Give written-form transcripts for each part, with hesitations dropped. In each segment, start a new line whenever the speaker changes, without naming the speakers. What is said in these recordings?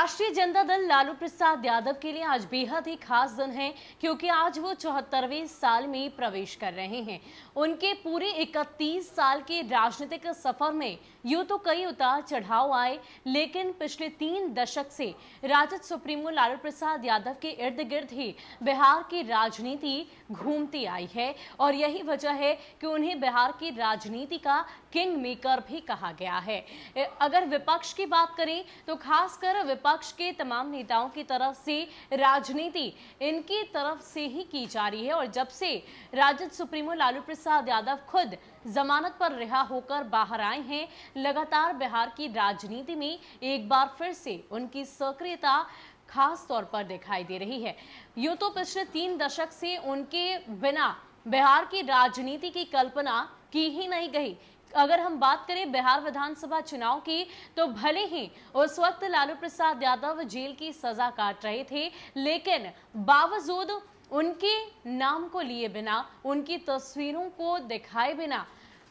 राष्ट्रीय जनता दल लालू प्रसाद यादव के लिए आज बेहद ही खास दिन है, क्योंकि आज वो 74वें साल में प्रवेश कर रहे हैं। उनके पूरे 31 साल के राजनीतिक सफर में यूं तो कई उतार चढ़ाव आए, लेकिन पिछले 3 दशक से राजद सुप्रीमो लालू प्रसाद यादव के इर्द गिर्द ही बिहार की राजनीति घूमती आई है। और यही वजह है कि उन्हें बिहार की राजनीति का किंग मेकर भी कहा गया है। अगर विपक्ष की बात करें तो खासकर विपक्ष के तमाम नेताओं की तरफ से राजनीति इनकी तरफ से ही की जा रही है। और जब से राजद सुप्रीमो लालू प्रसाद यादव खुद जमानत पर रिहा होकर बाहर आए हैं, लगातार बिहार की राजनीति में एक बार फिर से उनकी सक्रियता खास तौर पर दिखाई दे रही है। यूं तो पिछले 3 दशक से उनके बिना बिहार की राजनीति की कल्पना की ही नहीं गई। अगर हम बात करें बिहार विधानसभा चुनाव की, तो भले ही उस वक्त लालू प्रसाद यादव जेल की सजा काट रहे थे, लेकिन बावजूद उनके नाम को लिए बिना, उनकी तस्वीरों को दिखाए बिना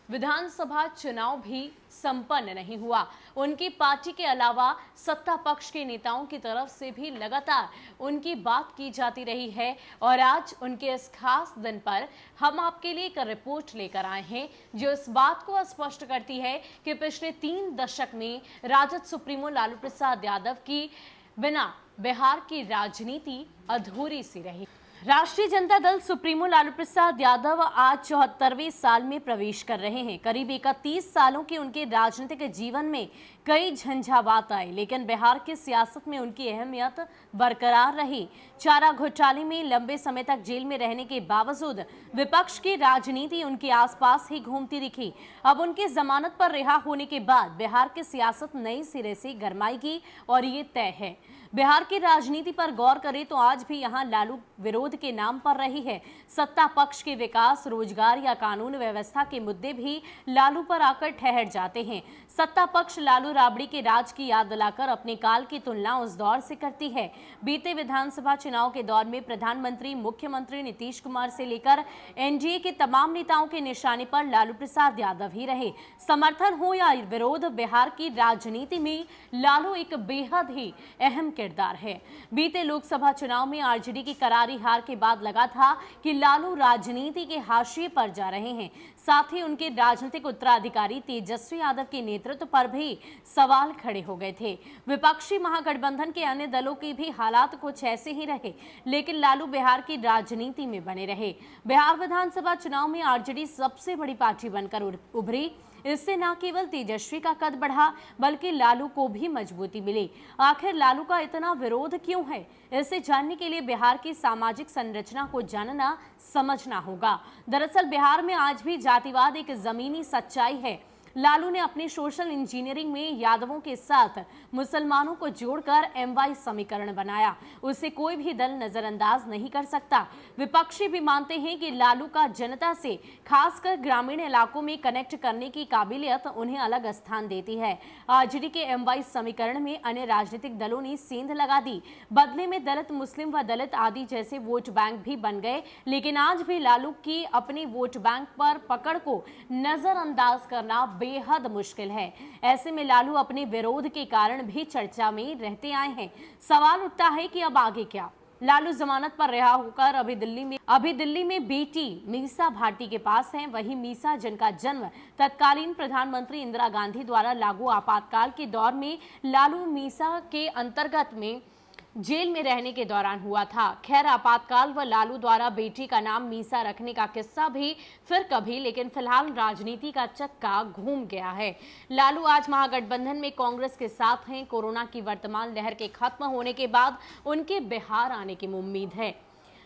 विधानसभा चुनाव भी संपन्न नहीं हुआ। उनकी पार्टी के अलावा सत्ता पक्ष के नेताओं की तरफ से भी लगातार उनकी बात की जाती रही है। और आज उनके इस खास दिन पर हम आपके लिए एक रिपोर्ट लेकर आए हैं, जो इस बात को स्पष्ट करती है कि पिछले 3 दशक में राजद सुप्रीमो लालू प्रसाद यादव की बिना बिहार की राजनीति अधूरी सी रही। राष्ट्रीय जनता दल सुप्रीमो लालू प्रसाद यादव आज 74वें साल में प्रवेश कर रहे हैं। करीब 31 सालों के उनके राजनीतिक जीवन में कई झंझावात आए, लेकिन बिहार की सियासत में उनकी अहमियत बरकरार रही। चारा घोटाले में लंबे समय तक जेल में रहने के बावजूद विपक्ष की राजनीति उनके आसपास ही घूमती दिखी। अब उनकी जमानत पर रिहा होने के बाद बिहार की सियासत नए सिरे से गरमाएगी, और ये तय है। बिहार की राजनीति पर गौर करें तो आज भी यहाँ लालू विरोध के नाम पर रही है। सत्ता पक्ष के विकास, रोजगार या कानून व्यवस्था के मुद्दे भी लालू पर आकर ठहर जाते हैं। सत्ता पक्ष लालू राबड़ी के राज की याद दिलाकर अपने काल की तुलना उस दौर से करती है। बीते विधानसभा चुनाव के दौर में प्रधानमंत्री, मुख्यमंत्री नीतीश कुमार से लेकर एनडीए के तमाम नेताओं के निशाने पर लालू प्रसाद यादव ही रहे। समर्थन हो या विरोध, बिहार की राजनीति में लालू एक बेहद ही अहम किरदार है। बीते लोकसभा चुनाव में आरजेडी की करारी हार के बाद लगा था कि लालू राजनीति के हाशिए पर जा रहे हैं। साथ ही उनके राजनीतिक उत्तराधिकारी तेजस्वी यादव के नेतृत्व पर भी सवाल खड़े हो गए थे। विपक्षी महागठबंधन के अन्य दलों के भी हालात कुछ ऐसे ही रहे, लेकिन लालू बिहार की राजनीति में बने रहे। बिहार विधानसभा चुनाव में आरजेडी सबसे बड़ी पार्टी बनकर उभरी। इससे न केवल तेजस्वी का कद बढ़ा, बल्कि लालू को भी मजबूती मिली। आखिर लालू का इतना विरोध क्यों है? इसे जानने के लिए बिहार की सामाजिक संरचना को जानना समझना होगा। दरअसल बिहार में आज भी जातिवाद एक जमीनी सच्चाई है। लालू ने अपनी सोशल इंजीनियरिंग में यादवों के साथ मुसलमानों को जोड़कर एमवाई समीकरण बनाया। उसे कोई भी दल नजरअंदाज नहीं कर सकता। विपक्षी भी मानते हैं कि लालू का जनता से, खासकर ग्रामीण इलाकों में कनेक्ट करने की काबिलियत उन्हें अलग स्थान देती है। आरजेडी के एमवाई समीकरण में अन्य राजनीतिक दलों ने सेंध लगा दी। बदले में दलित, मुस्लिम व दलित आदि जैसे वोट बैंक भी बन गए। लेकिन आज भी लालू की अपने वोट बैंक पर पकड़ को नजरअंदाज करना बेहद मुश्किल है। ऐसे में लालू अपने विरोध के कारण भी चर्चा में रहते आए हैं। सवाल उठता है कि अब आगे क्या? लालू जमानत पर रिहा होकर अभी दिल्ली में बेटी मीसा भारती के पास हैं। वही मीसा, जिनका जन्म तत्कालीन प्रधानमंत्री इंदिरा गांधी द्वारा लागू आपातकाल के दौर में लालू मीसा के अंतर्गत में जेल में रहने के दौरान हुआ था। खैर, आपातकाल व लालू द्वारा बेटी का नाम मीसा रखने का किस्सा भी फिर कभी, लेकिन फिलहाल राजनीति का चक्का घूम गया है। लालू आज महागठबंधन में कांग्रेस के साथ हैं। कोरोना की वर्तमान लहर के खत्म होने के बाद उनके बिहार आने की उम्मीद है।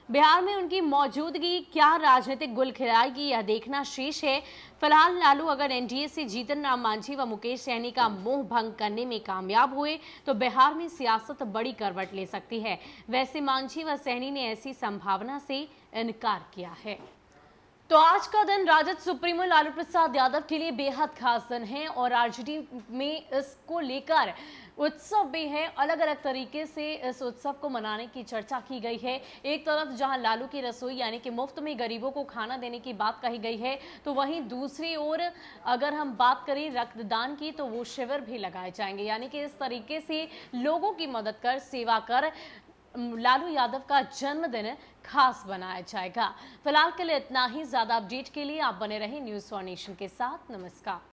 बिहार में उनकी मौजूदगी क्या राजनीतिक गुल खिलाएगी, यह देखना शेष है। फिलहाल लालू अगर एनडीए से जीतन राम मांझी व मुकेश सहनी का मोह भंग करने में कामयाब हुए तो बिहार में सियासत बड़ी करवट ले सकती है। वैसे मांझी व सहनी ने ऐसी संभावना से इनकार किया है। तो आज का दिन राजद सुप्रीमो लालू प्रसाद यादव के लिए बेहद खास दिन है और आरजेडी में इसको लेकर उत्सव भी है। अलग अलग तरीके से इस उत्सव को मनाने की चर्चा की गई है। एक तरफ जहां लालू की रसोई यानी कि मुफ्त में गरीबों को खाना देने की बात कही गई है, तो वहीं दूसरी ओर अगर हम बात करें रक्तदान की, तो वो शिविर भी लगाए जाएंगे। यानी कि इस तरीके से लोगों की मदद कर, सेवा कर लालू यादव का जन्मदिन खास बनाया जाएगा। फिलहाल के लिए इतना ही। ज्यादा अपडेट के लिए आप बने रहें न्यूज़ फॉर नेशन के साथ। नमस्कार।